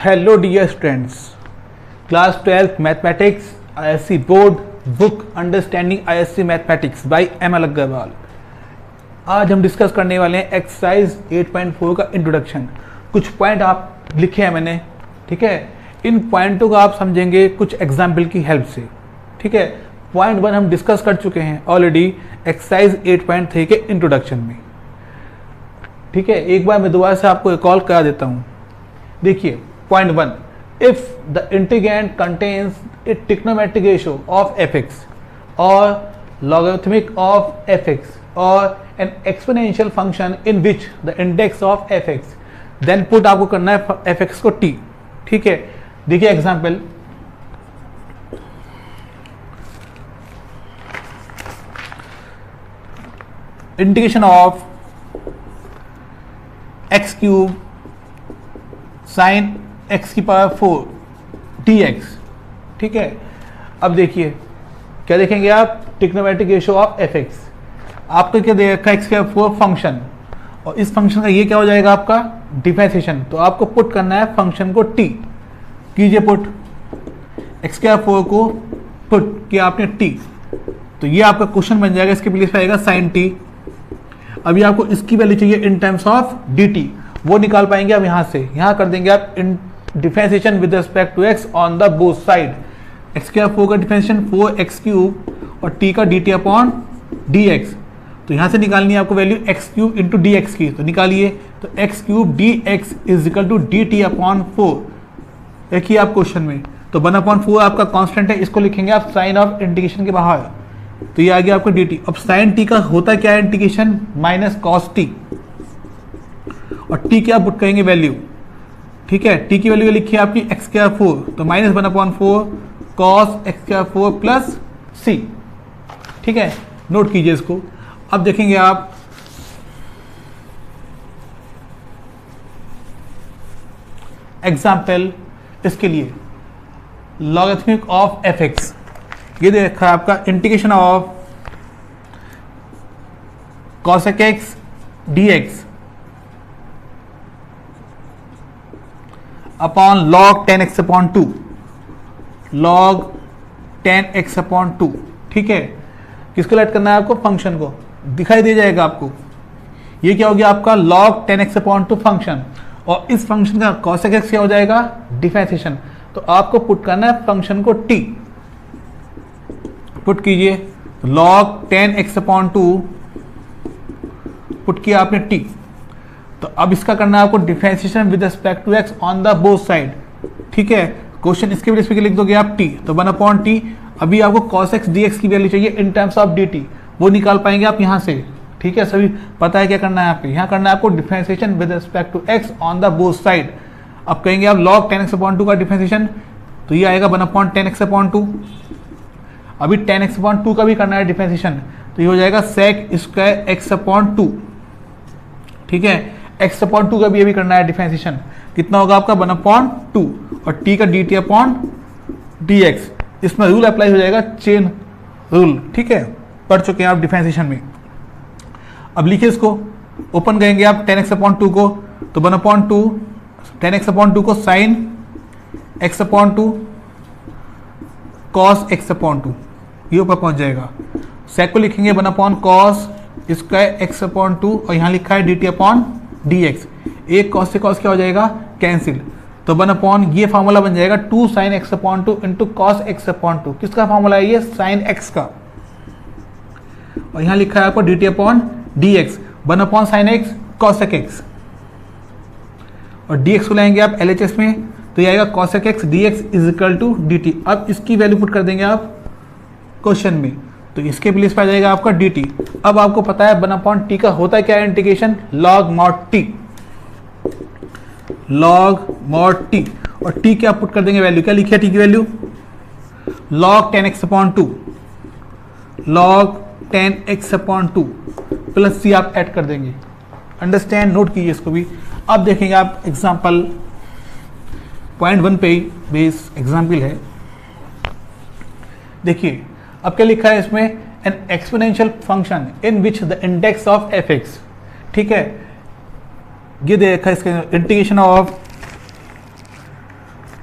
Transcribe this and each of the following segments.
Hello dear students, class 12 mathematics ISC board book understanding ISC mathematics by M L. Agarwal. आज हम discuss करने वाले हैं एक्सरसाइज 8.4 का इंट्रोडक्शन। कुछ पॉइंट आप लिखे हैं मैंने, ठीक है। इन पॉइंटों को आप समझेंगे कुछ एग्जाम्पल की हेल्प से, ठीक है। पॉइंट 1 हम डिस्कस कर चुके हैं ऑलरेडी एक्सरसाइज 8.3 के इंट्रोडक्शन में, ठीक है। एक बार मैं दोबारा से आपको रिकॉल करा देता हूँ। देखिए point 1, if the integrand contains a trigonometric ratio of fx or logarithmic of fx or an exponential function in which the index of fx, then put आपको करना है fx को t, ठीक है। देखिए example, integration of x cube sign x की power 4 dx, ठीक है। अब देखिए क्या देखेंगे आप, ट्रिग्नोमेट्रिक रेशियो ऑफ fx। आपको क्या दे रखा है, x की पावर 4 फंक्शन, और इस फंक्शन का ये क्या हो जाएगा आपका डिफरेंशिएशन। तो आपको पुट करना है फंक्शन को t, कीजिए पुट x की पावर 4 को पुट किया आपने t, तो ये आपका क्वेश्चन बन जाएगा। इसके प्लेस पे आएगा साइन t। अभी आपको इसकी वैल्यू चाहिए इन टर्म्स ऑफ dt, वो निकाल पाएंगे आप यहाँ से। यहाँ कर देंगे आप in differentiation with respect to x on the both side. x के 4 का डिफरेंशिएशन 4x क्यूब और t का dt अपॉन dx। तो यहाँ से निकालनी है आपको value x cube into dx की, तो निकालिए। तो x cube dx is equal to dt upon 4, देखिए आप क्वेश्चन में। तो 1/4 आपका कांस्टेंट है, इसको लिखेंगे आप साइन ऑफ इंटीग्रेशन के बाहर, तो ये आ गया आपका dt। अब साइन t का होता क्या है इंटीग्रेशन, माइनस कॉस t, और t क्या पुट करेंगे वैल्यू, ठीक है। t की वैल्यू लिखी है आपकी x के 4, तो माइनस 1/4 कॉस x के 4 प्लस c, ठीक है। नोट कीजिए इसको। अब देखेंगे आप एग्जाम्पल इसके लिए, लॉगरिथमिक ऑफ fx। ये देखा है आपका integration of cosec x dx upon log 10x upon 2, log 10x upon 2, ठीक है। किसको लेट करना है आपको, फंक्शन को, दिखाई दे जाएगा आपको। ये क्या हो गया आपका log 10x अपॉन 2 फंक्शन, और इस फंक्शन का cosec x क्या हो जाएगा, डिफरेंशिएशन। तो आपको पुट करना है फंक्शन को t, पुट कीजिए। log 10x अपॉन 2 पुट किया आपने t, तो अब इसका करना है आपको differentiation with respect to x on the both side, ठीक है। क्वेश्चन इसके बेस पे लिख दोगे आप t, तो 1/t। अभी आपको cos x dx की वैल्यू चाहिए इन टर्म्स ऑफ dt, वो निकाल पाएंगे आप यहाँ से, ठीक है। सभी पता है क्या करना है आपको, यहाँ करना है आपको differentiation with respect to x on the both side. अब कहेंगे आप log 10x अपॉन 2 का डिफरेंशिएशन, तो ये आएगा 1/10x अपॉन 2। अभी 10x अपॉन 2 का भी करना है डिफरेंशिएशन, तो ये हो जाएगा sec स्क्वायर x अपॉन 2, ठीक है। x अपॉन 2 का भी अभी करना है डिफरेंशिएशन, कितना होगा आपका 1/2, और t का dt अपॉन dx। इसमें रूल अप्लाई हो जाएगा, चेन रूल, ठीक है। पढ़ चुके हैं आप डिफरेंशिएशन में। अब लिखिए इसको, ओपन करेंगे आप 10x अपॉन 2 को, तो 1/2 10x अपॉन 2 को sine x upon 2 cos x upon 2, ये ऊपर पहुंच जाएगा। सेक को लिखेंगे 1/cos स्क्वायर x अपॉन 2, और यहाँ लिखा है dt अपॉन dx। एक कॉस से कॉस क्या हो जाएगा, कैंसिल। तो 1/, ये फार्मूला बन जाएगा 2 sine x upon 2 into cos x upon 2। किसका फार्मूला है ये, साइन x का, और यहाँ लिखा है आपको dt upon dx, 1 sine x cosec x, और dx को लाएंगे आप LHS में, तो ये आएगा cosec x dx is equal to dt। अब इसकी वैल्यू पुट कर देंगे आप क्वेश्चन में, तो इसके प्लेस पे आ जाएगा आपका dt। अब आपको पता है 1/t का होता है क्या है integration, log mod t, log mod t, और t क्या पुट कर देंगे वैल्यू, क्या लिखिए t की value, log 10x upon 2, log 10x upon 2 plus c आप ऐड कर देंगे। अंडरस्टैंड, नोट कीजिए इसको भी। अब देखेंगे आप एग्जाम्पल, पॉइंट 1 पे बेस एग्जाम्पल है। देखिए अब क्या लिखा है इसमें, N exponential function in which the index of fx, ठीक है। ये देखा इसका इंटीग्रेशन ऑफ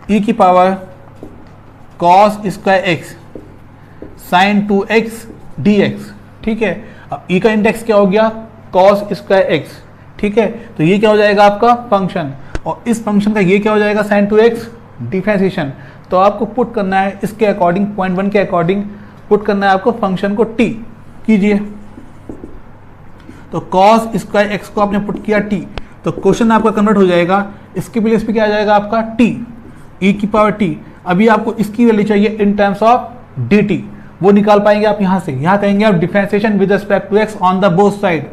ई की power cos square x sine 2x dx, ठीक है। अब ई का इंडेक्स क्या हो गया, कॉस स्क्वायर एक्स, ठीक है। तो ये क्या हो जाएगा आपका फंक्शन, और इस फंक्शन का ये क्या हो जाएगा साइन 2x डिफरेंशिएशन। तो आपको पुट करना है इसके अकॉर्डिंग, पॉइंट 1 के अकॉर्डिंग पुट करना है आपको फंक्शन को t कीजिए। तो कॉस स्क्वायर एक्स को आपने पुट किया t, तो क्वेश्चन आपका कन्वर्ट हो जाएगा, इसके प्लेस पे क्या आ जाएगा आपका t e की पावर t। अभी आपको इसकी वैल्यू चाहिए इन टर्म्स ऑफ dt, वो निकाल पाएंगे आप यहाँ से। यहाँ कहेंगे आप differentiation with respect to x on the both side,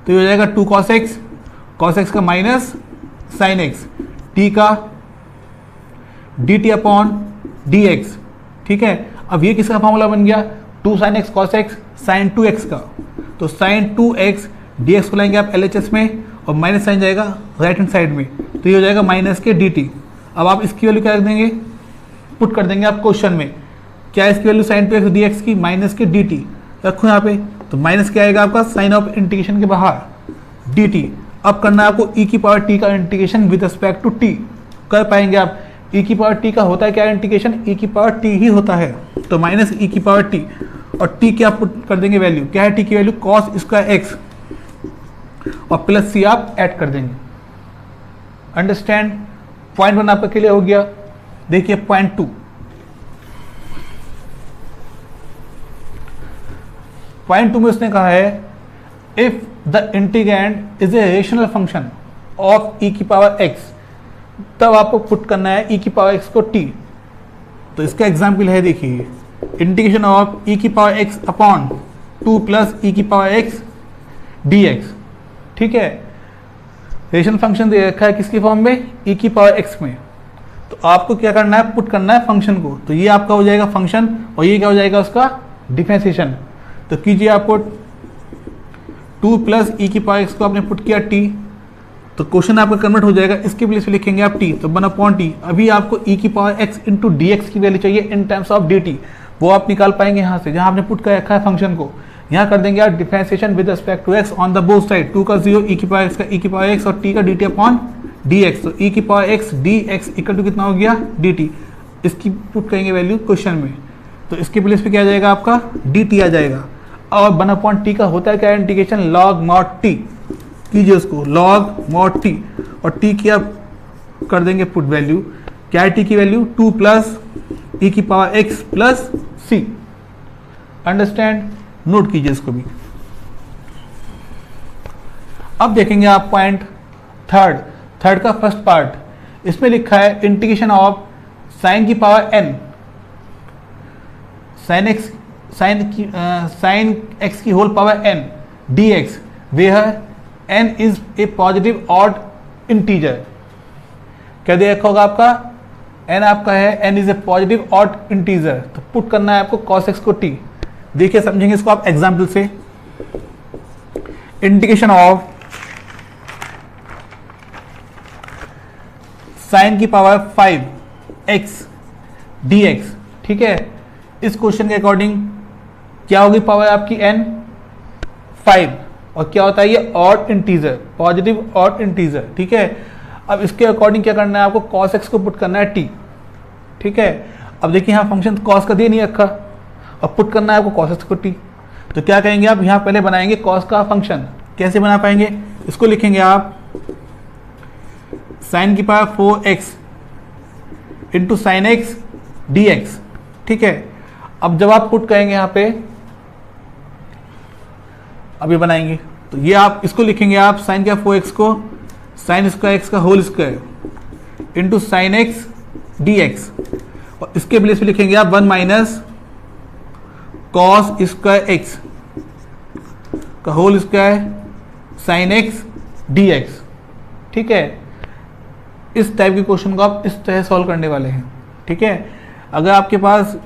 तो ये हो जाएगा 2 cos x का माइनस साइन x, t का dt अपॉन dx, ठीक है। अब ये किसका फॉर्मूला बन गया, 2 sin x cos x sin 2x का। तो sin 2x dx को लाएंगे आप LHS में, और माइनस साइन जाएगा राइट हैंड साइड में, तो ये हो जाएगा माइनस के dt। अब आप इसकी वैल्यू क्या रख देंगे, पुट कर देंगे आप क्वेश्चन में। क्या है इसकी वैल्यू sin 2x dx की, माइनस के dt रखो यहाँ पे। तो माइनस क्या आएगा आपका साइन ऑफ इंटीग्रेशन के बाहर dt। अब करना है आपको e की पावर t का integration with respect to t, कर पाएंगे आप। e की पावर t का होता है क्या इंटीग्रेशन, e की पावर t ही होता है, तो माइनस e की पावर t, और t क्या पुट कर देंगे वैल्यू, क्या है t की वैल्यू कॉस स्क्वायर x, और प्लस c आप ऐड कर देंगे। अंडरस्टैंड, पॉइंट 1 आपका क्लियर हो गया। देखिए पॉइंट 2, पॉइंट 2 में उसने कहा है if the integrand is a rational function of e की पावर x, तब आपको पुट करना है e की पावर x को t। तो इसका एग्जाम्पल है, देखिए इंटीग्रेशन ऑफ e की power x upon 2 plus e की पावर x dx, ठीक है। रेशनल फंक्शन दे रखा है किसकी फॉर्म में, e की पावर x में। तो आपको क्या करना है, पुट करना है फंक्शन को। तो ये आपका हो जाएगा फंक्शन, और ये क्या हो जाएगा उसका डिफरेंशिएशन। तो कीजिए आप पुट 2 प्लस e की पावर x को आपने पुट किया t, तो क्वेश्चन आपका कन्वर्ट हो जाएगा, इसके प्लेस पे लिखेंगे आप t, तो 1/t। अभी आपको e की पावर x इंटू dx की वैल्यू चाहिए इन टर्म्स ऑफ dt, वो आप निकाल पाएंगे यहाँ से, जहाँ आपने पुट कर रखा है फंक्शन को। यहाँ कर देंगे आप differentiation with respect to x on the both side, 2 का 0 e की पावर x का e की पावर x, और t का dt अपॉन dx। तो e की power x dx equal to कितना हो गया dt, इसकी पुट करेंगे वैल्यू क्वेश्चन में। तो इसके प्लेस पे क्या आ जाएगा आपका dt आ जाएगा, और 1/t का होता है क्या इंटीग्रेशन लॉग मॉड t, कीजिए उसको लॉग मॉड t, और t की आप कर देंगे पुट वैल्यू, क्या है t की वैल्यू 2 प्लस e की power x plus c। Understand, note कीजिए इसको भी। अब देखेंगे आप पॉइंट थर्ड का फर्स्ट पार्ट, इसमें लिखा है इंटीग्रेशन ऑफ साइन की पावर n, साइन x की whole power n dx, where n is a positive odd integer. क्या दे रखा होगा आपका, n आपका है, n is a positive odd integer, तो पुट करना है आपको cos x को t। देखिए समझेंगे इसको आप एग्जाम्पल से। इंटीग्रेशन ऑफ साइन की पावर 5x dx, ठीक है। इस क्वेश्चन के अकॉर्डिंग क्या होगी पावर आपकी n 5, और क्या होता है ये odd integer, positive odd integer, ठीक है। अब इसके अकॉर्डिंग क्या करना है आपको, cos x को पुट करना है t, ठीक है। अब देखिए यहाँ फंक्शन cos का दे नहीं रखा, अब पुट करना है आपको cos x को t। तो क्या कहेंगे आप, यहाँ पहले बनाएंगे cos का फंक्शन, कैसे बना पाएंगे, इसको लिखेंगे आप साइन की power 4x into sine x dx, ठीक है। अब जब आप पुट करेंगे यहाँ पे, अब ये बनाएंगे, तो ये आप इसको लिखेंगे आप साइन क्या 4x को साइन स्क्वायर x का whole square into sine x dx, और इसके प्लेस पे लिखेंगे आप 1 माइनस कॉस स्क्वायर x का whole square sine x dx, ठीक है। इस टाइप के क्वेश्चन को आप इस तरह सॉल्व करने वाले हैं, ठीक है। अगर आपके पास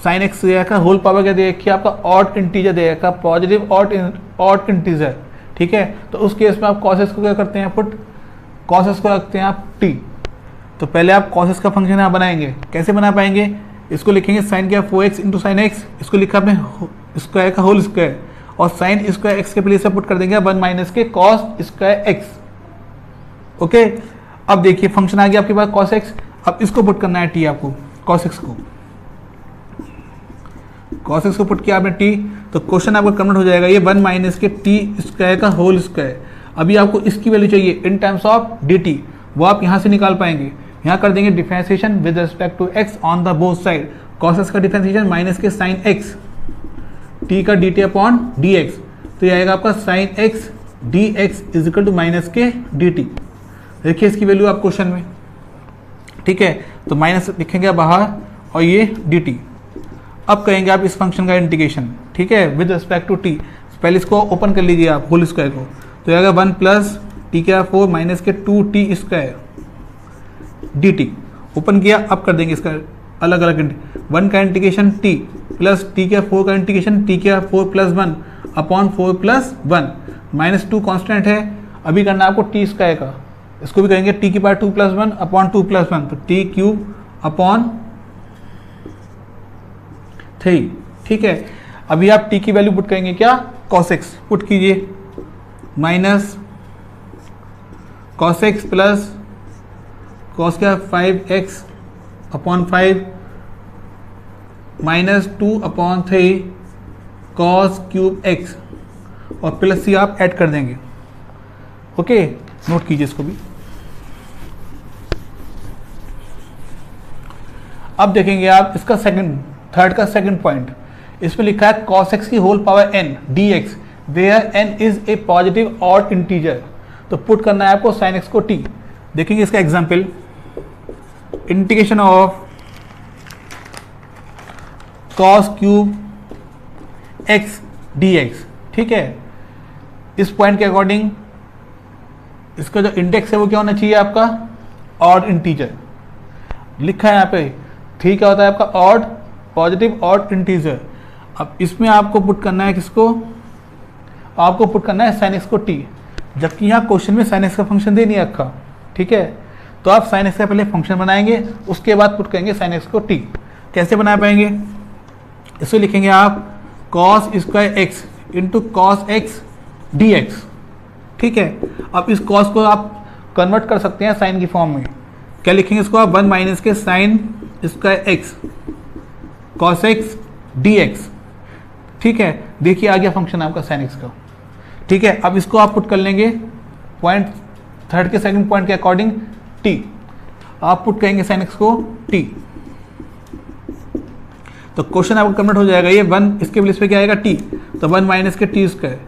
साइन एक्स दे रखा, होल पावर क्या दे रखी है आपका ऑड इंटीजर दे रखा, पॉजिटिव ऑड इंटीजर, ठीक है। तो उस केस में आप cos x को क्या करते हैं पुट, cos x को रखते हैं आप t। तो पहले आप cos x का फंक्शन यहाँ बनाएंगे, कैसे बना पाएंगे, इसको लिखेंगे साइन क्या 4x इंटू साइन एक्स, इसको लिखा आपने स्क्वायर का होल स्क्वायर, और साइन स्क्वायर एक्स के प्लेस से पुट कर देंगे 1 माइनस के कॉस स्क्वायर एक्स, ओके। अब देखिए फंक्शन आ गया आपके पास cos x। अब इसको पुट करना है टी आपको, cos x को, cos x को पुट किया आपने टी, तो क्वेश्चन आपका कन्वर्ट हो जाएगा ये 1 माइनस के टी स्क्वायर का होल स्क्वायर। अभी आपको इसकी वैल्यू चाहिए in terms of d t, वो आप यहाँ से निकाल पाएंगे। यहाँ कर देंगे differentiation with respect to x on the both side, cos x का डिफरेंशिएशन माइनस के साइन x, t का dt अपॉन dx, तो ये आएगा आपका sine x dx is equal to minus के dt। देखिए इसकी वैल्यू आप क्वेश्चन में, ठीक है, तो माइनस लिखेंगे बाहर और ये dt। अब कहेंगे आप इस फंक्शन का इंटीग्रेशन, ठीक है, विद रिस्पेक्ट टू t। पहले इसको ओपन कर लीजिए आप होल स्क्वायर को, तो आएगा 1 प्लस टी के 4 माइनस के 2t स्क्वायर dt। ओपन किया, अब कर देंगे इसका अलग अलग 1 का इंटीग्रेशन t प्लस टी के 4 का इंटीग्रेशन टी के 4 plus 1 upon 4 plus 1, minus 2 constant है, अभी करना है आपको टी स्क्वायर का, इसको भी करेंगे टी की पावर 2 प्लस 1 अपॉन 2 प्लस 1, तो टी क्यूब अपॉन 3, ठीक है। अभी आप टी की वैल्यू पुट करेंगे क्या, cos x पुट कीजिए, minus cos x plus cos क्या 5x upon 5 minus 2 upon 3 cos cube x और प्लस सी आप ऐड कर देंगे। ओके, नोट कीजिए इसको भी। अब देखेंगे आप इसका थर्ड का सेकंड पॉइंट, इसमें लिखा है cos x की whole power n dx where n is a positive odd integer, तो पुट करना है आपको sin x को t। देखेंगे इसका example, integration of cos cube x dx, ठीक है। इस पॉइंट के अकॉर्डिंग इसका जो इंडेक्स है वो क्या होना चाहिए आपका, ऑड इंटीजर। लिखा है यहाँ पे 3 क्या होता है आपका, ऑड, पॉजिटिव ऑड इंटीजर। अब इसमें आपको पुट करना है किसको, आपको पुट करना है sin x को t, जबकि यहाँ क्वेश्चन में sin x का फंक्शन दे नहीं रखा, ठीक है। तो आप sin x का पहले फंक्शन बनाएंगे, उसके बाद पुट करेंगे sin x को t। कैसे बना पाएंगे, इसको लिखेंगे आप cos square x into cos x dx, ठीक है। अब इस cos को आप कन्वर्ट कर सकते हैं साइन की फॉर्म में, क्या लिखेंगे इसको आप 1 माइनस के sign square x cos x dx, ठीक है। देखिए आ गया फंक्शन आपका sin x का, ठीक है। अब इसको आप पुट कर लेंगे पॉइंट थर्ड के सेकंड पॉइंट के अकॉर्डिंग t, आप पुट करेंगे sin x को t, तो क्वेश्चन आपका कन्वर्ट हो जाएगा ये 1, इसके प्लेस पे क्या आएगा t, तो 1 माइनस के टी स्क्वायर।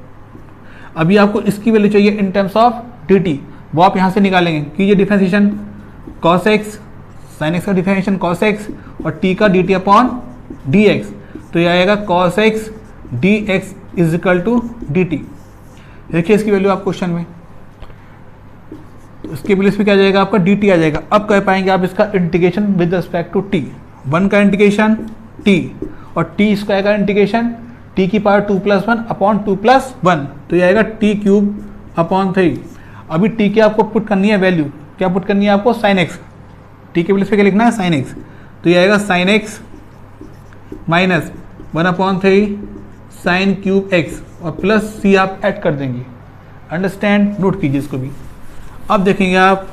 अभी आपको इसकी वैल्यू चाहिए इन टर्म्स ऑफ dt, वो आप यहाँ से निकालेंगे, कीजिए differentiation cos x, sin x का डिफरेंशिएशन cos x और t का dt अपॉन dx, तो ये आएगा cos x dx is equal to dt। देखिए इसकी वैल्यू आप क्वेश्चन में, तो इसके प्लेस पे क्या आ जाएगा आपका dt आ जाएगा। अब कह पाएंगे आप इसका integration with respect to t, 1 का इंटीग्रेशन t और t स्क्वायर का इंटीग्रेशन t की पावर 2 प्लस 1 अपॉन 2 प्लस 1, तो ये आएगा t क्यूब अपॉन 3। अभी t की आपको पुट करनी है वैल्यू, क्या पुट करनी है आपको, sin x, t के प्लेस पे क्या लिखना है sin x, तो ये आएगा sin x minus 1 upon 3 sine cube x और प्लस c आप ऐड कर देंगे। अंडरस्टैंड, नोट कीजिए इसको भी। अब देखेंगे आप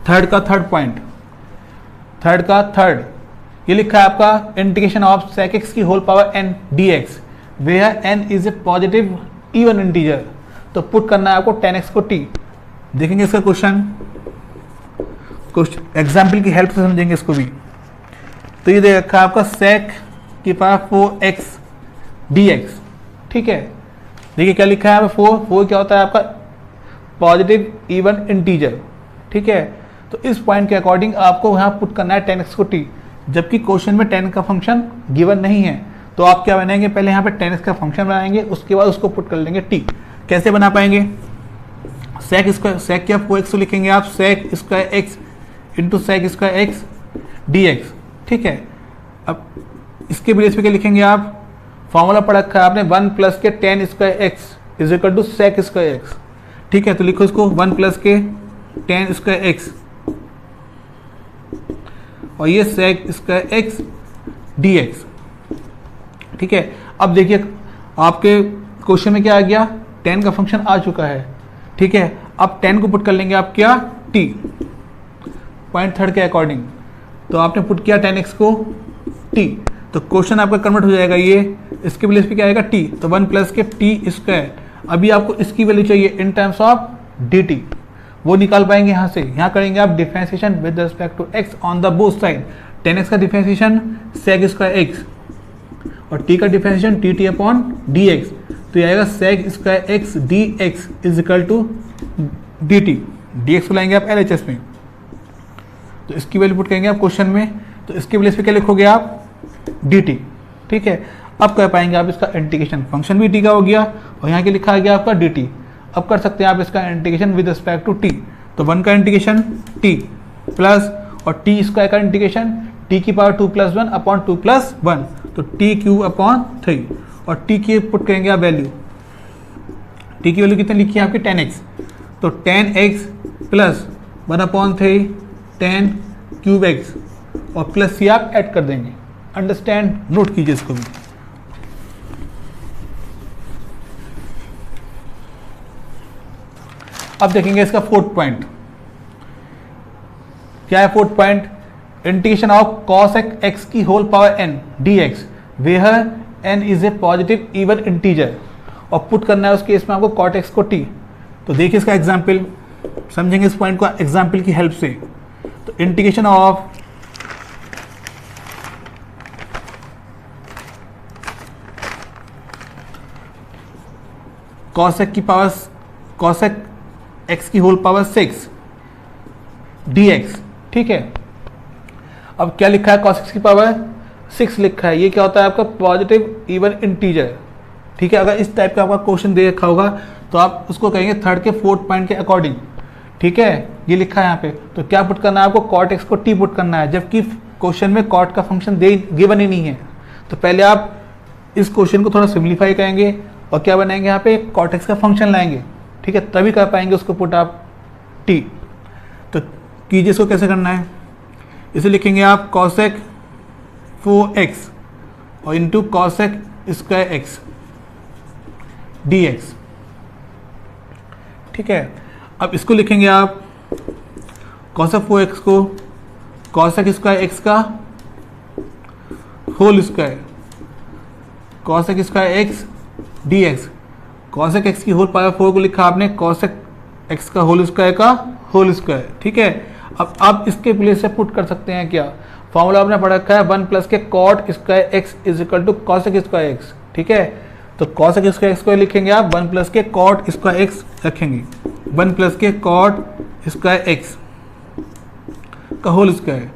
थर्ड का थर्ड पॉइंट, थर्ड का थर्ड, ये लिखा है आपका इंटीग्रेशन ऑफ sec x की whole power n dx where n is a positive even integer, तो पुट करना है आपको tan x को t। देखेंगे इसका क्वेश्चन एग्जाम्पल की हेल्प से समझेंगे इसको भी। तो ये दे रखा है आपका sec की पावर 4x dx, ठीक है। देखिए क्या लिखा है, 4 क्या होता है आपका, पॉजिटिव इवन इंटीजर, ठीक है। तो इस पॉइंट के अकॉर्डिंग आपको यहाँ पुट करना है tan x को t, जबकि क्वेश्चन में tan का फंक्शन गिवन नहीं है, तो आप क्या बनाएंगे, पहले यहाँ पे tan x का फंक्शन बनाएंगे, उसके बाद उसको पुट कर लेंगे t। कैसे बना पाएंगे, sec स्क्वायर, sec क्या 4x को लिखेंगे आप sec square x into sec square x dx, ठीक है। अब इसके बेस पे क्या लिखेंगे आप, फॉर्मूला पढ़ रखा है आपने 1 प्लस के tan square x is equal to sec square x, ठीक है। तो लिखो इसको 1 प्लस के tan स्क्वायर x और ये sec स्क्वायर x dx, ठीक है। अब देखिए आपके क्वेश्चन में क्या आ गया, tan का फंक्शन आ चुका है, ठीक है। अब tan को पुट कर लेंगे आप क्या, t, पॉइंट थर्ड के अकॉर्डिंग, तो आपने पुट किया tan x को t, तो क्वेश्चन आपका कन्वर्ट हो जाएगा ये, इसके प्लेस पे क्या आएगा t, तो 1 प्लस के t स्क्वायर। अभी आपको इसकी वैल्यू चाहिए इन टर्म्स ऑफ dt, वो निकाल पाएंगे यहाँ से। यहाँ करेंगे आप differentiation with respect to x on the both side. tan x का डिफरेंशिएशन sec स्क्वायर x और t का डिफरेंशिएशन dt अपॉन dx, तो ये आएगा sec square x dx is equal to dt। dx को लाएंगे आप LHS में, तो इसकी वैल्यू पुट करेंगे आप क्वेश्चन में, तो इसके प्लेस पे क्या लिखोगे आप dt। ठीक है, अब कर पाएंगे आप इसका इंटीग्रेशन, फंक्शन भी t का हो गया और यहाँ के लिखा गया आपका dt। अब कर सकते हैं आप इसका integration with respect to t, तो 1 का इंटीग्रेशन t प्लस और t स्क्वायर का इंटीग्रेशन t की पावर 2 प्लस 1 अपॉन 2 प्लस 1, तो t क्यूब अपॉन 3, और t की पुट करेंगे आप वैल्यू, t की वैल्यू कितनी लिखी है आपकी tan x, तो tan x plus 1 upon 3 tan cube x और प्लस c आप ऐड कर देंगे। अंडरस्टैंड, नोट कीजिए इसको भी। अब देखेंगे इसका फोर्थ पॉइंट, क्या है fourth point, integration of cosec x की whole power n dx where n is a positive even integer, और पुट करना है उस केस में आपको cot x को t। तो देखिए इसका एग्जाम्पल, समझेंगे इस पॉइंट को एग्जाम्पल की हेल्प से। तो इंटीग्रेशन ऑफ cosec की पावर cosec x की होल पावर 6 dx, ठीक है। अब क्या लिखा है cos x की पावर 6 लिखा है, ये क्या होता है आपका पॉजिटिव इवन इंटीजर, ठीक है। अगर इस टाइप का आपका क्वेश्चन दे रखा होगा तो आप उसको कहेंगे थर्ड के फोर्थ पॉइंट के अकॉर्डिंग, ठीक है। ये लिखा है यहाँ पे, तो क्या पुट करना है आपको cot x को t पुट करना है, जबकि क्वेश्चन में cot का फंक्शन गिवन ही नहीं है। तो पहले आप इस क्वेश्चन को थोड़ा सिंप्लीफाई करेंगे और क्या बनाएंगे यहाँ पे cot x का फंक्शन लाएंगे, ठीक है, तभी कर पाएंगे उसको पुट आप t। तो कीजिए इसको कैसे करना है, इसे लिखेंगे आप cosec 4x और into cosec square x dx, ठीक है। अब इसको लिखेंगे आप cosec 4x को cosec स्क्वायर x का whole square cosec square x dx, cosec x की होल पावर 4 को लिखा आपने cosec x का होल स्क्वायर, ठीक है। अब इसके प्लेस से पुट कर सकते हैं, क्या फॉर्मूला आपने पढ़ा रखा है 1 प्लस के cot square x is equal to cosec square x, ठीक है। तो cosec स्क्वायर x को लिखेंगे आप 1 प्लस के cot स्क्वायर x रखेंगे, 1 प्लस के cot स्क्वायर x का होल स्क्वायर,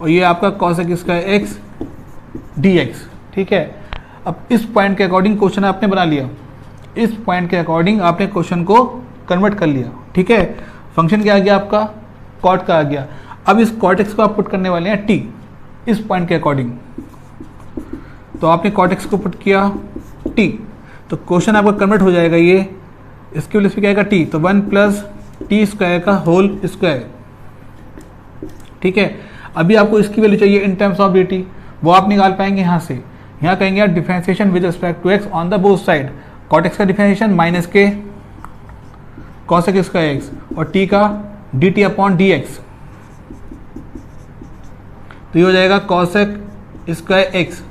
और ये आपका cosec स्क्वायर x dx, ठीक है। अब इस पॉइंट के अकॉर्डिंग क्वेश्चन आपने बना लिया, इस पॉइंट के अकॉर्डिंग आपने क्वेश्चन को कन्वर्ट कर लिया, ठीक है। फंक्शन क्या आ गया आपका cot का आ गया। अब इस cot x को आप पुट करने वाले हैं t इस पॉइंट के अकॉर्डिंग, तो आपने cot x को पुट किया t, तो क्वेश्चन आपका कन्वर्ट हो जाएगा, ये इसके प्लेस पे क्या आएगा t, तो 1 प्लस टी स्क्वायर का होल स्क्वायर, ठीक है। अभी आपको इसकी वैल्यू चाहिए इन टर्म्स ऑफ dt, वो आप निकाल पाएंगे यहाँ से। यहाँ कहेंगे आप differentiation with respect to x on the both side, cot x का डिफरेंशिएशन माइनस के cosec स्क्वायर x और t का dt अपॉन dx, तो ये हो जाएगा cosec square x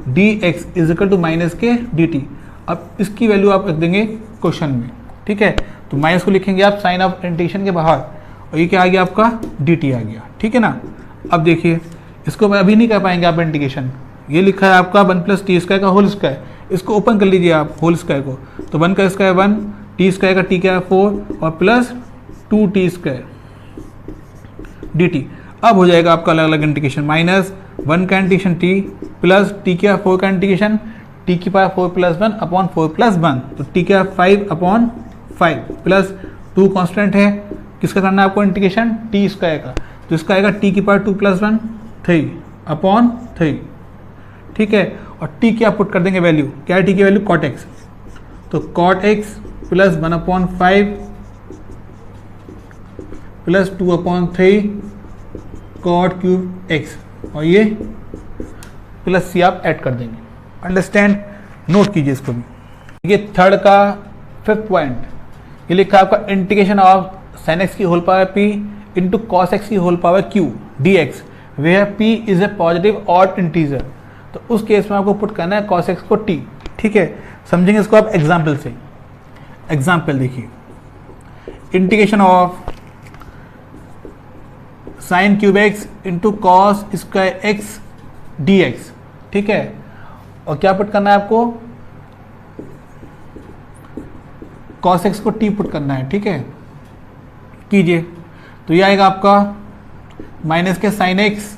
dx is equal to minus के dt। अब इसकी वैल्यू आप रख देंगे क्वेश्चन में, ठीक है। तो माइनस को लिखेंगे आप साइन ऑफ इंटीग्रेशन के बाहर, और ये क्या आ गया आपका dt आ गया, ठीक है ना। अब देखिए इसको अभी नहीं कर पाएंगे आप इंटीग्रेशन, ये लिखा है आपका 1 प्लस टी स्क्वायर का होल स्क्वायर, इसको ओपन कर लीजिए आप होल स्क्वायर को, तो 1 का स्क्वायर 1, टी स्क्वायर का टी क्या है 4 और प्लस 2t स्क्वायर dt। अब हो जाएगा आपका अलग अलग इंटीग्रेशन, माइनस 1 का इंटीग्रेशन t प्लस t क्या 4 का इंटीग्रेशन t की पावर 4 प्लस 1 अपॉन 4 प्लस 1, तो t क्या 5 अपॉन 5 प्लस 2 कॉन्स्टेंट है, किसका करना है आपको इंटीग्रेशन t स्क्वायर का, तो इसका आएगा t की पावर 2 प्लस 1 3 अपॉन 3, ठीक है। और t की आप पुट कर देंगे वैल्यू, क्या है t की वैल्यू cot x, तो cot x plus 1 upon 5 plus 2 upon 3 cot cube x, और ये प्लस c आप ऐड कर देंगे। अंडरस्टैंड, नोट कीजिए इसको भी। ये थर्ड का फिफ्थ पॉइंट, ये लिखा है आपका इंटीग्रेशन ऑफ sin x की whole power p into cos x की whole power q d x where p is a positive odd integer. तो उस केस में आपको पुट करना है कॉस एक्स को टी। ठीक है, समझेंगे इसको आप एग्जाम्पल से। एग्जाम्पल देखिए, integration of sine cube x into cos square x d x. ठीक है, और क्या पुट करना है आपको, कॉस एक्स को टी पुट करना है। ठीक है, कीजिए, तो ये आएगा आपका माइनस के साइन एक्स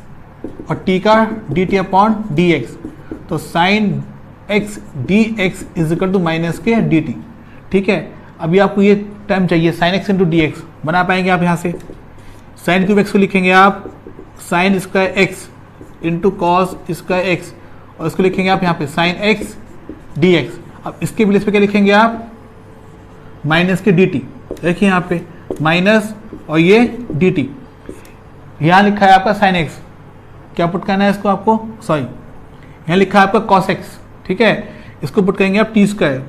और टी का d t upon d x. तो sine x d x is equal to minus के डी टी। ठीक है, अभी आपको ये टर्म चाहिए sine x into d x, बना पाएंगे आप यहाँ से। साइन क्यूब एक्स को लिखेंगे आप sine square x into cos square x, और इसको लिखेंगे आप यहाँ पे साइन एक्स डी एक्स। अब इसके प्लेस पे क्या लिखेंगे आप, माइनस के डी टी। देखिए यहाँ पे माइनस और ये डी टी, यहाँ लिखा है आपका साइन एक्स, क्या पुट करना है इसको आपको, सॉरी यहाँ लिखा है आपका कॉस एक्स। ठीक है, इसको पुट करेंगे आप टी स्क्वायर,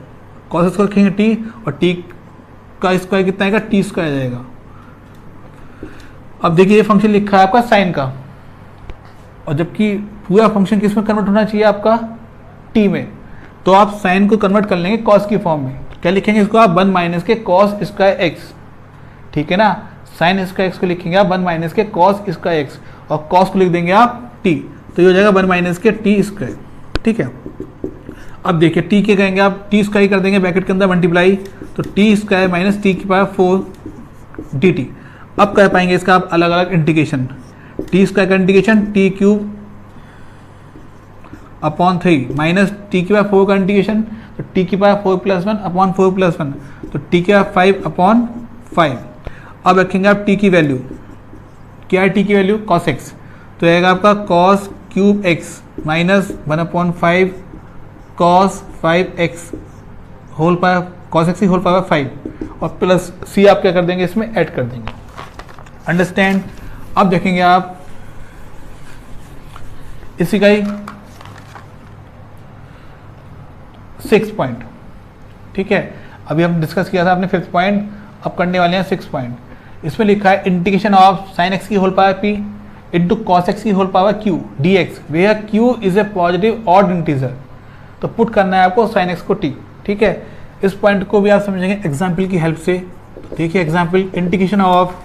कॉस एक्स को लिखेंगे टी, और टी का स्क्वायर कितना आएगा, टी स्क्वायर जाएगा। अब देखिए ये फंक्शन लिखा है आपका साइन का, और जबकि पूरा फंक्शन किस में कन्वर्ट होना चाहिए आपका, टी में। तो आप साइन को कन्वर्ट कर लेंगे कॉस की फॉर्म में। क्या लिखेंगे इसको आप, 1 माइनस के कॉस स्क्वायर एक्स। ठीक है ना, साइन स्क्वायर एक्स को लिखेंगे आप 1 माइनस के कॉस स्क्वायर एक्स, और कॉस को लिख देंगे आप टी, तो ये हो जाएगा 1 माइनस के टी स्क्वायर। ठीक है, अब देखिए टी के कहेंगे आप टी स्क्वायर कर देंगे ब्रैकेट के अंदर मल्टीप्लाई, तो टी स्क्वायर माइनस टी की पावर 4 डी टी। अब कर पाएंगे इसका आप अलग अलग इंटीग्रेशन, टी स्क्वायर का integration T cube upon 3 minus T की पावर 4 का इंटीग्रेशन, तो टी की पावर 4 प्लस 1 अपॉन 4 प्लस 1, तो टी की पावर 5 अपॉन 5। अब रखेंगे आप टी की वैल्यू, क्या है टी की वैल्यू, कॉस एक्स, तो आएगा आपका cos cube x minus 1/5 cos 5x whole power, cos x की होल पावर 5, और प्लस सी आप क्या कर देंगे इसमें ऐड कर देंगे। अंडरस्टैंड। अब देखेंगे आप इसी का ही 6 पॉइंट। ठीक है, अभी हम डिस्कस किया था आपने 5th पॉइंट, अब करने वाले हैं 6th पॉइंट। इसमें लिखा है इंटीग्रेशन ऑफ साइन एक्स की whole power p into cos x की whole power q d x where q is a positive odd integer. तो पुट करना है आपको साइन एक्स को टी। ठीक है, इस पॉइंट को भी आप समझेंगे एग्जाम्पल की हेल्प से। देखिए एग्जाम्पल, इंटीग्रेशन ऑफ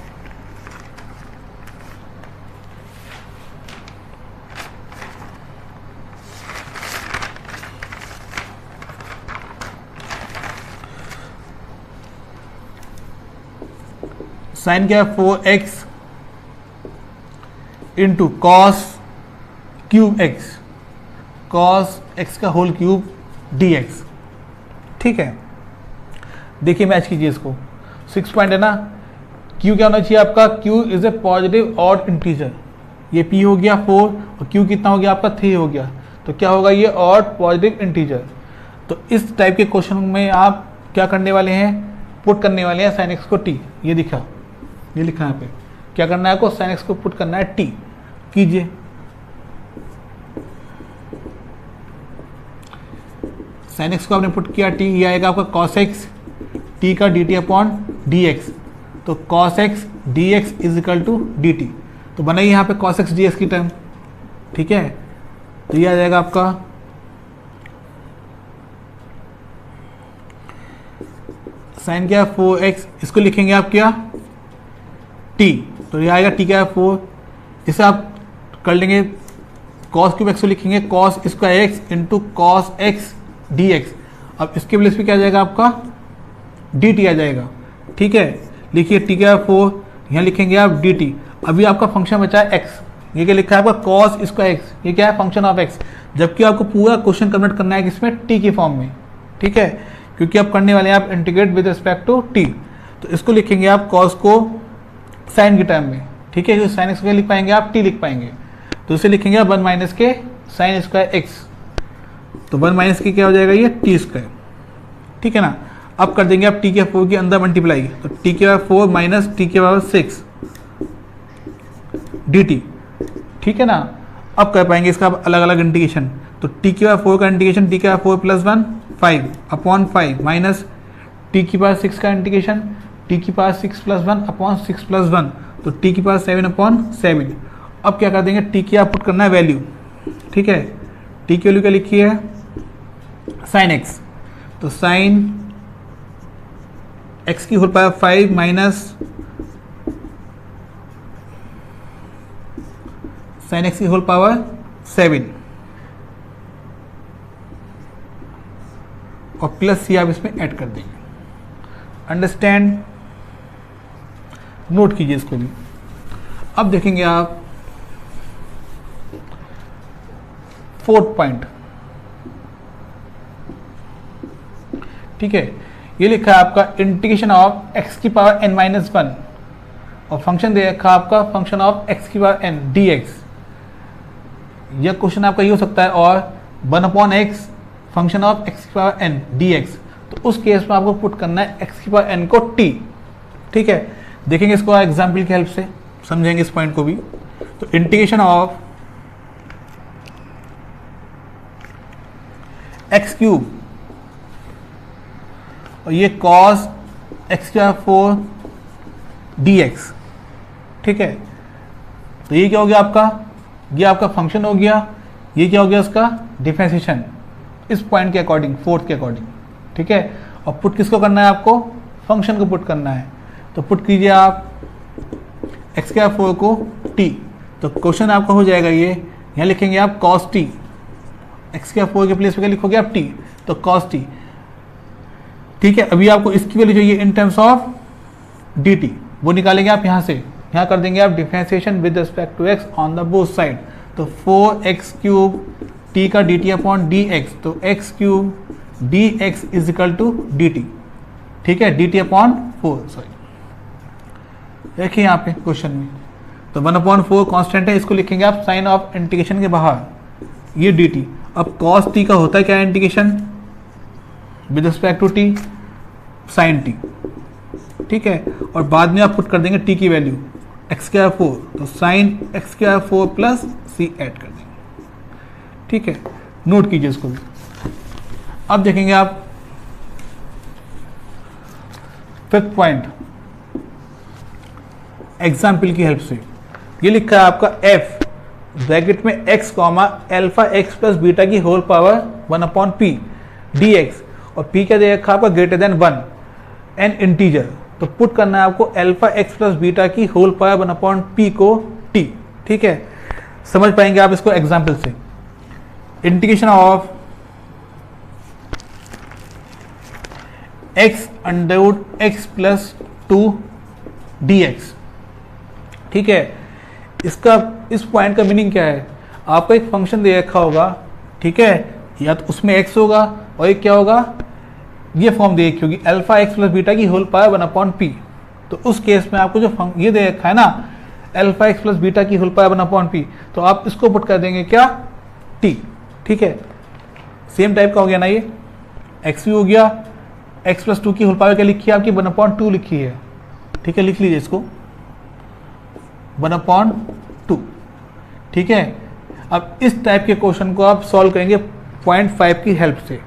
साइन क्या है 4x into cos cube x, cos x का होल क्यूब डी एक्स। ठीक है, देखिए मैच कीजिए इसको, 6 पॉइंट है ना, क्यू क्या होना चाहिए आपका, Q is a positive odd integer. ये पी हो गया 4 और क्यू कितना हो गया आपका 3 हो गया, तो क्या होगा ये ऑड पॉजिटिव इंटीजर। तो इस टाइप के क्वेश्चन में आप क्या करने वाले हैं, पुट करने वाले हैं साइन एक्स को टी। ये दिखा, ये लिखा है यहाँ पे, क्या करना है आपको, साइन एक्स को पुट करना है टी। कीजिए, साइन एक्स को आपने पुट किया टी, ये आएगा आपका कॉस एक्स टी का d t upon d x, तो cos x d x is equal to d t. तो बनाइए यहाँ पे कॉस एक्स डी एक्स की टर्म। ठीक है, तो ये आ जाएगा आपका साइन क्या है 4x, इसको लिखेंगे आप क्या t, तो ये आएगा t क्या है 4, इसे आप कर लेंगे कॉस क्यूब एक्स को लिखेंगे cos square x into cos x d x. अब इसके प्लेस पे क्या आ जाएगा आपका डी टी आ जाएगा। ठीक है, लिखिए t क्या है 4, यहाँ लिखेंगे आप डी टी। अभी आपका फंक्शन बचा है x, ये क्या लिखा है आपका कॉस स्क्वायर एक्स, ये क्या है फंक्शन ऑफ x, जबकि आपको पूरा क्वेश्चन कन्वर्ट करना है किसमें, t की फॉर्म में। ठीक है, क्योंकि आप करने वाले हैं आप integrate with respect to t, तो इसको लिखेंगे आप कॉस को साइन के टर्म में। ठीक है, साइन एक्स लिख पाएंगे आप t लिख पाएंगे, तो इसे लिखेंगे आप 1 माइनस के साइन स्क्वायर एक्स, तो 1 माइनस के क्या हो जाएगा ये टी स्क्वायर। ठीक है ना, अब कर देंगे आप t के 4 के अंदर मल्टीप्लाई, तो t के पावर 4 माइनस t के पावर 6 dt। ठीक है ना, अब कर पाएंगे इसका अलग अलग इंटीग्रेशन, तो t के पावर 4 का इंटीग्रेशन t के power 4 plus 1 5 upon 5 minus t की पावर 6 का इंटीग्रेशन t की पावर 6 प्लस 1 अपॉन 6 प्लस 1, तो टी की पावर 7/7। अब क्या कर देंगे, टी की आप पुट करना है वैल्यू, ठीक है। टी की वैल्यू क्या लिखी है, साइन एक्स, तो साइन एक्स की whole power 5 minus sine x की होल पावर 7 और प्लस सी आप इसमें ऐड कर देंगे। अंडरस्टैंड, नोट कीजिए इसको भी। अब देखेंगे आप 4th पॉइंट, ठीक है। ये लिखा है आपका इंटीग्रेशन ऑफ एक्स की पावर n माइनस 1 और फंक्शन दे रखा आपका फंक्शन ऑफ एक्स की पावर n dx। यह क्वेश्चन आपका ये हो सकता है, और 1/x फंक्शन ऑफ एक्स की पावर n dx। तो उस केस में आपको पुट करना है एक्स की पावर n को t, ठीक है। देखेंगे इसको एग्जाम्पल की हेल्प से, समझेंगे इस पॉइंट को भी। तो इंटीग्रेशन ऑफ एक्स क्यूब और ये कॉस एक्स की पावर 4 dx, ठीक है। तो ये क्या हो गया आपका, ये आपका फंक्शन हो गया, ये क्या हो गया उसका डिफरेंशिएशन इस पॉइंट के अकॉर्डिंग, 4th के अकॉर्डिंग, ठीक है। और पुट किसको करना है, आपको फंक्शन को पुट करना है। तो पुट कीजिए आप एक्स के 4 को t, तो क्वेश्चन आपका हो जाएगा ये, यहाँ लिखेंगे आप cos t, एक्स के 4 के प्लेस पे क्या लिखोगे आप t, तो cos t, ठीक है। अभी आपको इसकी वैल्यू चाहिए इन टर्म्स ऑफ dt, वो निकालेंगे आप यहाँ से, यहाँ कर देंगे आप differentiation with respect to x on the both side. तो 4x क्यूब t का dt अपॉन dx, तो x cube dx is equal to dt, ठीक है, dt अपॉन 4, सॉरी देखिए यहाँ पे क्वेश्चन में। तो 1/4 कांस्टेंट है, इसको लिखेंगे आप साइन ऑफ इंटीग्रेशन के बाहर, ये dt। अब cos t का होता है क्या integration with respect to t, sine t, ठीक है। और बाद में आप पुट कर देंगे t की वैल्यू x के 4, तो साइन x के 4 प्लस c ऐड कर देंगे, ठीक है। नोट कीजिए इसको भी। अब देखेंगे आप 5th पॉइंट एग्जाम्पल की हेल्प से। ये लिखा है आपका f ब्रैकेट में x comma alpha x plus beta की होल पावर 1/p dx, और p क्या दे रखा आपका ग्रेटर देन 1 एन इंटीजर। तो पुट करना है आपको अल्फा x प्लस बीटा की होल पावर 1/p को t, ठीक है। समझ पाएंगे आप इसको एग्जाम्पल से। Integration of x under root x plus 2 dx, ठीक है। इसका इस पॉइंट का मीनिंग क्या है, आपको एक फंक्शन दे रखा होगा, ठीक है, या तो उसमें x होगा और एक क्या होगा, ये फॉर्म दे रखी होगी अल्फा x प्लस बीटा की होल पावर 1/p। तो उस केस में आपको जो ये दे रखा है ना अल्फा x प्लस बीटा की होल पावर 1/p, तो आप इसको पुट कर देंगे क्या t, ठीक है। सेम टाइप का हो गया ना, ये x भी हो गया, x प्लस 2 की होल पावर क्या लिखी है आपकी 1/2 लिखी है, ठीक है, लिख लीजिए इसको 1/2, ठीक है। अब इस टाइप के क्वेश्चन को आप सॉल्व करेंगे 0.5 की हेल्प से,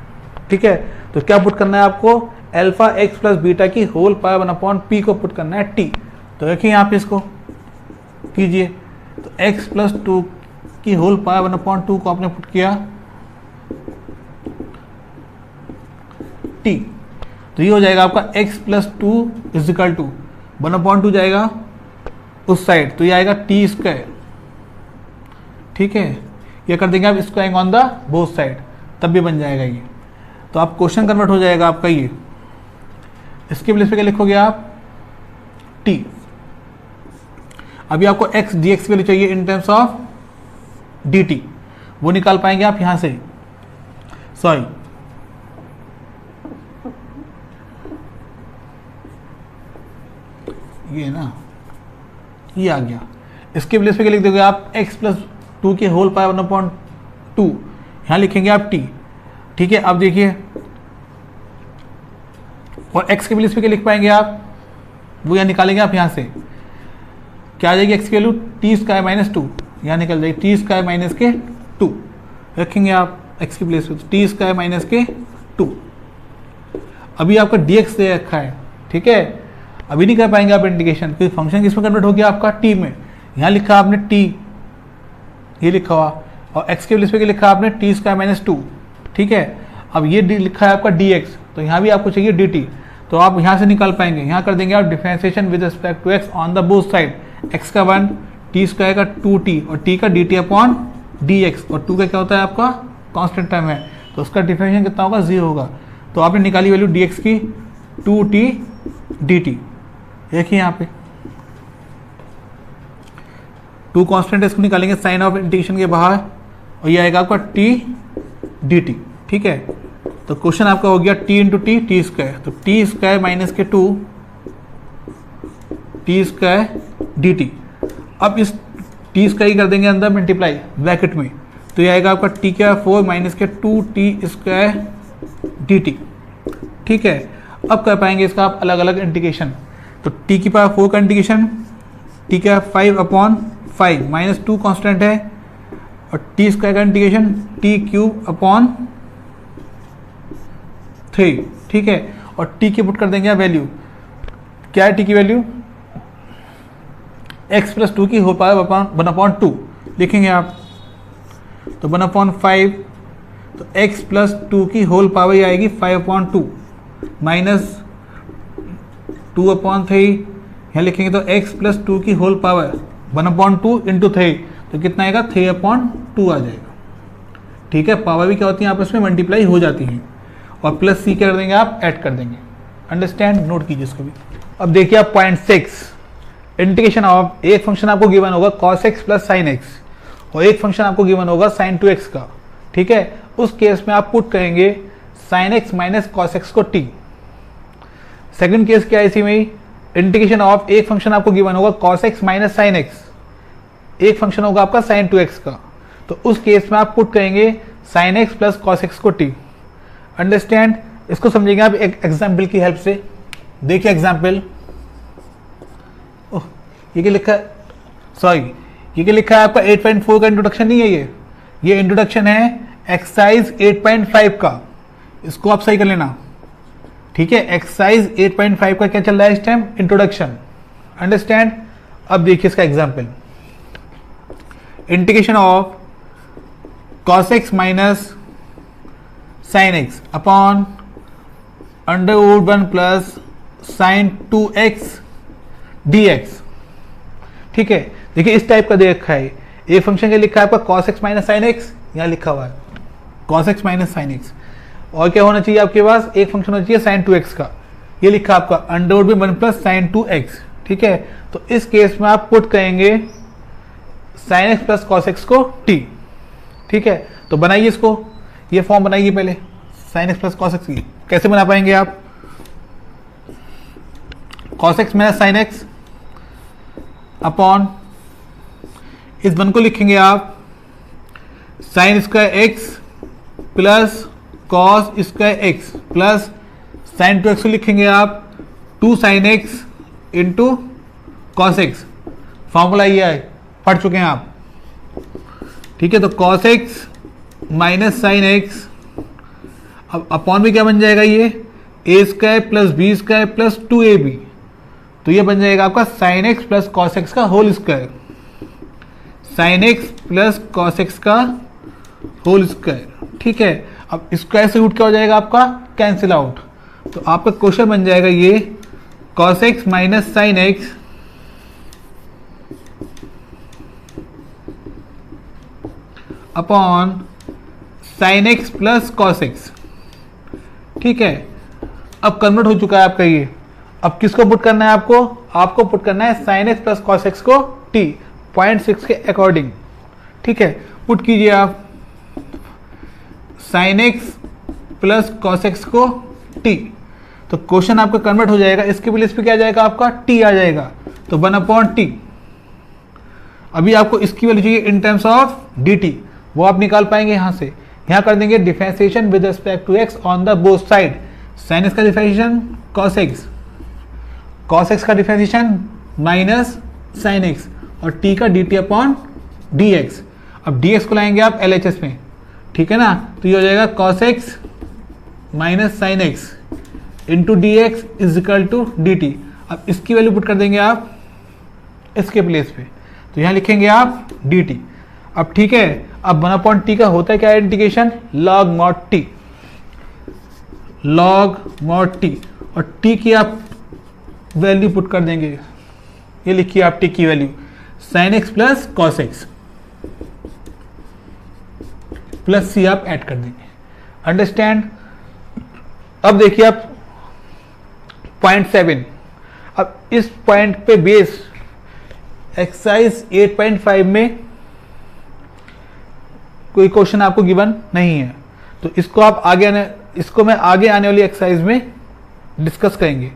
ठीक है। तो क्या पुट करना है आपको, अल्फा x प्लस बीटा की होल पावर 1/p को पुट करना है t। तो देखिए यहाँ पे इसको कीजिए, तो x प्लस 2 की होल पावर 1/2 को आपने पुट किया t, तो ये हो जाएगा आपका x plus 2 is equal to 1/2 जाएगा उस साइड, तो ये आएगा t स्क्वायर, ठीक है। ये कर देंगे आप squaring on the both side, तब भी बन जाएगा ये। तो आप क्वेश्चन कन्वर्ट हो जाएगा आपका ये, इसके प्लेस पे क्या लिखोगे आप t। अभी आपको x dx की वैल्यू चाहिए इन टर्म्स ऑफ dt, वो निकाल पाएंगे आप यहां से, सॉरी ये ना, ये आ गया। इसके प्लेस पे क्या लिख दोगे आप x प्लस 2 की होल पावर 1/2, यहाँ लिखेंगे आप t, ठीक है। अब देखिए, और x के प्लेस पे क्या लिख पाएंगे आप, वो यहाँ निकालेंगे आप, यहाँ से क्या आ जाएगी x की वैल्यू t स्क्वायर माइनस 2, यहाँ निकल जाएगी t स्क्वायर माइनस के 2, रखेंगे आप x की प्लेस पे t स्क्वायर माइनस के 2। अभी आपका dx दे रखा है, ठीक है। अभी नहीं कर पाएंगे आप इंटीग्रेशन, क्योंकि फंक्शन किसमें कन्वर्ट हो गया आपका, टी में। यहाँ लिखा आपने टी, ये लिखा हुआ, और एक्स के प्लेस पे लिखा आपने टी स्क्वायर माइनस 2, ठीक है। अब ये लिखा है आपका डी एक्स, तो यहाँ भी आपको चाहिए डी टी, तो आप यहाँ से निकाल पाएंगे। यहाँ कर देंगे आप differentiation with respect to x on the both side, x का 1, टी स्क्वायर का 2t और टी का d t upon d x, और 2 का क्या होता है आपका कांस्टेंट टर्म है, तो उसका डिफरेंशिएशन कितना होगा, 0 होगा। तो आपने निकाली वैल्यू डी एक्स की 2t dt, देखिए यहाँ पे 2 कांस्टेंट है, इसको निकालेंगे साइन ऑफ इंटीग्रेशन के बाहर, और ये आएगा आपका t dt, ठीक है। तो क्वेश्चन आपका हो गया t into T, T square, तो टी स्क्वायर माइनस के 2 टी स्क्वायर डी टी। अब इस टी स्क्वायर कर देंगे अंदर मल्टीप्लाई ब्रैकेट में, तो ये आएगा आपका टी का 4 माइनस के 2 टी स्क्वायर डी टी, ठीक है। अब कर पाएंगे इसका आप अलग अलग इंटीग्रेशन, तो टी की पावर 4 का इंटीग्रेशन, टी का 5 अपॉन 5 माइनस 2 कॉन्स्टेंट है, और टी स्क्वायर का इंटीग्रेशन टी क्यूब अपॉन 3, ठीक है। और टी की पुट कर देंगे आप वैल्यू, क्या है टी की वैल्यू, x प्लस 2 की होल पावर 1/2 लिखेंगे आप, तो 1/5, तो x प्लस 2 की होल पावर ये आएगी 5/2 माइनस 2/3, यहाँ लिखेंगे तो x प्लस 2 की होल पावर 1/2 इंटू 3, तो कितना आएगा 3/2 आ जाएगा, ठीक है। पावर भी क्या होती है आपस में मल्टीप्लाई हो जाती हैं, और प्लस सी कर देंगे आप, ऐड कर देंगे, अंडरस्टैंड, नोट कीजिए इसको भी। अब देखिए आप पॉइंट 6, इंटीग्रेशन ऑफ, एक फंक्शन आपको गिवन होगा cos x plus sign x, और एक फंक्शन आपको गिवन होगा sin 2x का, ठीक है। उस केस में आप पुट करेंगे sin x minus cos x को t। सेकंड केस क्या है इसी में, इंटीग्रेशन ऑफ, एक फंक्शन आपको गिवन होगा cos x minus sine x, एक फंक्शन होगा आपका sin 2x का, तो उस केस में आप पुट करेंगे sin x plus cos x को t, अंडरस्टैंड। इसको समझेंगे आप एक एग्जाम्पल की हेल्प से। देखिए एग्जाम्पल, ये क्या लिखा है, सॉरी ये क्या लिखा है आपका 8.4 का इंट्रोडक्शन नहीं है, ये इंट्रोडक्शन है एक्सरसाइज 8.5 का, इसको आप सही कर लेना, ठीक है। एक्सरसाइज 8.5 का क्या चल रहा है इस टाइम, इंट्रोडक्शन, अंडरस्टैंड। अब देखिए इसका example, integration of cos x minus sine x upon √1 plus sine 2x dx, ठीक है। देखिए इस टाइप का दे रखा है, एक फंक्शन के लिखा है आपका cos x minus sine x, यहाँ लिखा हुआ है cos x minus sine x, और क्या होना चाहिए आपके पास, एक फंक्शन होना चाहिए sin 2x का, ये लिखा आपका √1 प्लस साइन 2x, ठीक है। तो इस केस में आप पुट करेंगे sin x plus cos x को t, ठीक है। तो बनाइए इसको, ये फॉर्म बनाइए पहले sin x plus cos x की, कैसे बना पाएंगे आप, cos x minus sine x upon, इस वन को लिखेंगे आप sine square x plus cos square x plus sine 2x को लिखेंगे आप 2 sine x into cos x, formula ये है, पढ़ चुके हैं आप, ठीक है। तो cos x minus sine x, अब अपॉन में क्या बन जाएगा, ये a square plus b square plus 2ab, तो ये बन जाएगा आपका sine x plus cos x का whole square, sine x plus cos x का होल स्क्वायर, ठीक है। अब स्क्वायर से रूट क्या हो जाएगा आपका, कैंसिल आउट, तो आपका क्वेश्चन बन जाएगा ये cos x minus sine x upon sine x plus cos x, ठीक है। अब कन्वर्ट हो चुका है आपका ये, अब किसको पुट करना है आपको पुट करना है sine x plus cos x को t, 0.6 के अकॉर्डिंग, ठीक है। पुट कीजिए आप sign x plus cos x को t, तो क्वेश्चन आपका कन्वर्ट हो जाएगा, इसके प्लेस पे क्या आ जाएगा आपका t आ जाएगा, तो 1/t। अभी आपको इसकी वैल्यू चाहिए इन टर्म्स ऑफ dt, वो आप निकाल पाएंगे यहाँ से, यहाँ कर देंगे differentiation with respect to x on the both side, sine x का differentiation cos x, cos x का डिफरेंशिएशन माइनस साइन एक्स, और t का dt अपॉन dx। अब dx को लाएंगे आप LHS में, ठीक है ना, तो ये हो जाएगा cos x minus sine x into d x is equal to d t. अब इसकी वैल्यू पुट कर देंगे आप इसके प्लेस पे, तो यहाँ लिखेंगे आप dt। अब ठीक है, अब 1/t का होता है क्या integration, log mod t, log mod t, और t की आप वैल्यू पुट कर देंगे, ये लिखिए आप t की value sin x plus cos x plus c आप ऐड कर देंगे। अंडरस्टैंड। अब देखिए आप पॉइंट 7, अब इस पॉइंट पे बेस एक्सरसाइज 8.5 में कोई क्वेश्चन आपको गिवन नहीं है, तो इसको मैं आगे आने वाली एक्सरसाइज में डिस्कस करेंगे।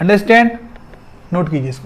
अंडरस्टैंड, नोट कीजिए इसको।